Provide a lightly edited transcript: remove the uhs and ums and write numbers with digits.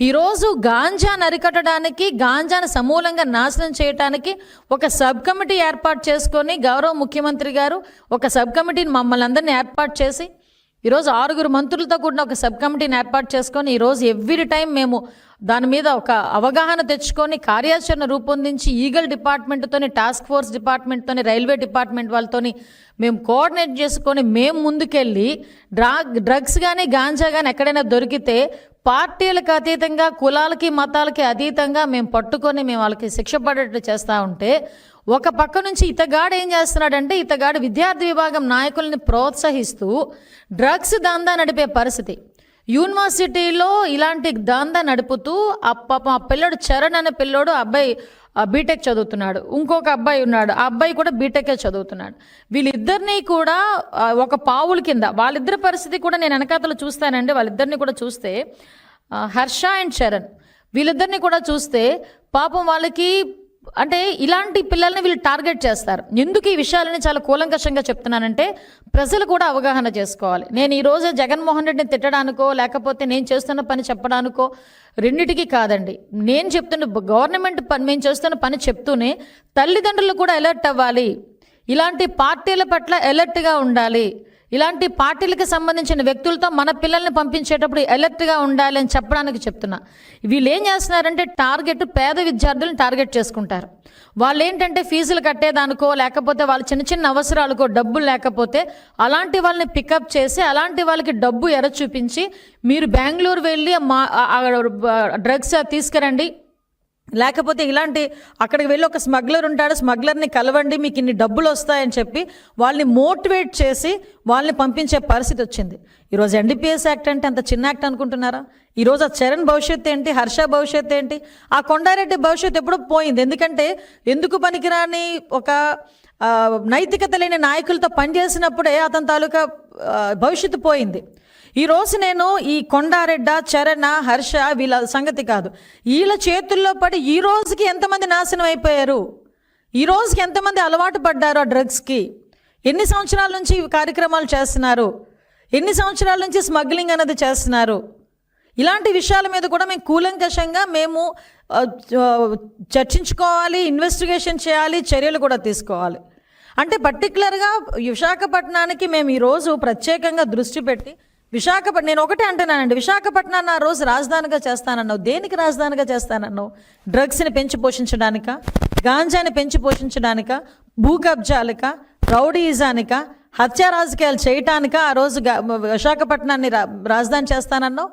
ఈరోజు గాంజాను అరికట్టడానికి, గాంజాను సమూలంగా నాశనం చేయడానికి ఒక సబ్ కమిటీ ఏర్పాటు చేసుకొని గౌరవ ముఖ్యమంత్రి గారు ఒక సబ్ కమిటీని మమ్మల్ని అందరినీ ఏర్పాటు చేసి ఈరోజు 6 మంత్రులతో కూడిన ఒక సబ్ కమిటీని ఏర్పాటు చేసుకొని ఈరోజు ఎవ్రీ టైం మేము దాని మీద ఒక అవగాహన తెచ్చుకొని కార్యాచరణ రూపొందించి ఈగల్ డిపార్ట్మెంట్తోని, టాస్క్ ఫోర్స్ డిపార్ట్మెంట్తోని, రైల్వే డిపార్ట్మెంట్ వాళ్ళతోని మేము కోఆర్డినేట్ చేసుకొని మేము ముందుకెళ్ళి డ్రగ్స్ కానీ గాంజా కానీ ఎక్కడైనా దొరికితే పార్టీలకు అతీతంగా, కులాలకి మతాలకి అతీతంగా మేము పట్టుకొని మేము వాళ్ళకి శిక్ష పడేటట్టు చేస్తూ ఉంటే ఒక పక్క నుంచి ఇతగాడు ఏం చేస్తున్నాడంటే ఇతగాడు విద్యార్థి విభాగం నాయకుల్ని ప్రోత్సహిస్తూ డ్రగ్స్ దందా నడిపే పరిస్థితి. యూనివర్సిటీలో ఇలాంటి దందా నడుపుతూ ఆ పిల్లడు చరణ్ అనే పిల్లోడు అబ్బాయి బీటెక్ చదువుతున్నాడు, ఇంకొక అబ్బాయి ఉన్నాడు, ఆ అబ్బాయి కూడా బీటెకే చదువుతున్నాడు. వీళ్ళిద్దరినీ కూడా ఒక పావుల కింద, వాళ్ళిద్దరి పరిస్థితి కూడా నేను వెనకాతలు చూస్తానండి. వాళ్ళిద్దరిని కూడా చూస్తే హర్ష అండ్ చరణ్ వీళ్ళిద్దరిని కూడా చూస్తే పాపం వాళ్ళకి అంటే ఇలాంటి పిల్లల్ని వీళ్ళు టార్గెట్ చేస్తారు. ఎందుకు ఈ విషయాలని చాలా కూలంకషంగా చెప్తున్నానంటే ప్రజలు కూడా అవగాహన చేసుకోవాలి. నేను ఈరోజు జగన్మోహన్ రెడ్డిని తిట్టడానికో లేకపోతే నేను చేస్తున్న పని చెప్పడానికో రెండిటికి కాదండి. నేను చెప్తున్న గవర్నమెంట్ పని, మేము చేస్తున్న పని చెప్తూనే తల్లిదండ్రులు కూడా అలర్ట్ అవ్వాలి. ఇలాంటి పార్టీల పట్ల అలర్ట్గా ఉండాలి. ఇలాంటి పార్టీలకు సంబంధించిన వ్యక్తులతో మన పిల్లల్ని పంపించేటప్పుడు అలర్ట్గా ఉండాలి అని చెప్పడానికి చెప్తున్నా. వీళ్ళు ఏం చేస్తున్నారంటే పేద విద్యార్థులను టార్గెట్ చేసుకుంటారు. వాళ్ళు ఏంటంటే ఫీజులు కట్టేదానికో లేకపోతే వాళ్ళ చిన్న చిన్న అవసరాలకో డబ్బులు లేకపోతే అలాంటి వాళ్ళని పికప్ చేసి అలాంటి వాళ్ళకి డబ్బు ఎర చూపించి మీరు బెంగళూరు వెళ్ళి డ్రగ్స్ తీసుకురండి, లేకపోతే ఇలాంటి అక్కడికి వెళ్ళి ఒక స్మగ్లర్ ఉంటాడు, స్మగ్లర్ని కలవండి, మీకు ఇన్ని డబ్బులు వస్తాయని చెప్పి వాళ్ళని మోటివేట్ చేసి వాళ్ళని పంపించే పరిస్థితి వచ్చింది. ఈరోజు ఎన్డీపీఎస్ యాక్ట్ అంటే అంత చిన్న యాక్ట్ అనుకుంటున్నారా? ఈరోజు ఆ చరణ్ భవిష్యత్తు ఏంటి, హర్ష భవిష్యత్తు ఏంటి, ఆ కొండారెడ్డి భవిష్యత్తు ఎప్పుడో పోయింది. ఎందుకంటే ఎందుకు పనికిరాని ఒక నైతికత లేని నాయకులతో పనిచేసినప్పుడే అతని తాలూకా భవిష్యత్తు పోయింది. ఈరోజు నేను ఈ కొండారెడ్డ, చరణ, హర్ష వీళ్ళ సంగతి కాదు, వీళ్ళ చేతుల్లో పడి ఈ రోజుకి ఎంతమంది నాశనం అయిపోయారు, ఈ రోజుకి ఎంతమంది అలవాటు పడ్డారు ఆ డ్రగ్స్కి, ఎన్ని సంవత్సరాల నుంచి కార్యక్రమాలు చేస్తున్నారు, ఎన్ని సంవత్సరాల నుంచి స్మగ్లింగ్ అనేది చేస్తున్నారు. ఇలాంటి విషయాల మీద కూడా మేము కూలంకషంగా మేము చర్చించుకోవాలి, ఇన్వెస్టిగేషన్ చేయాలి, చర్యలు కూడా తీసుకోవాలి. అంటే పర్టికులర్గా విశాఖపట్నానికి మేము ఈరోజు ప్రత్యేకంగా దృష్టి పెట్టి నేను ఒకటే అంటున్నానండి, విశాఖపట్నాన్ని ఆ రోజు రాజధానిగా చేస్తానన్నావు. దేనికి రాజధానిగా చేస్తానన్నావు? డ్రగ్స్ని పెంచి పోషించడానిక, గాంజాని పెంచి పోషించడానిక, భూ కబ్జాలక, రౌడీయిజానిక, హత్యా రాజకీయాలు చేయటానిక ఆ రోజు విశాఖపట్నాన్ని రాజధాని చేస్తానన్నావు?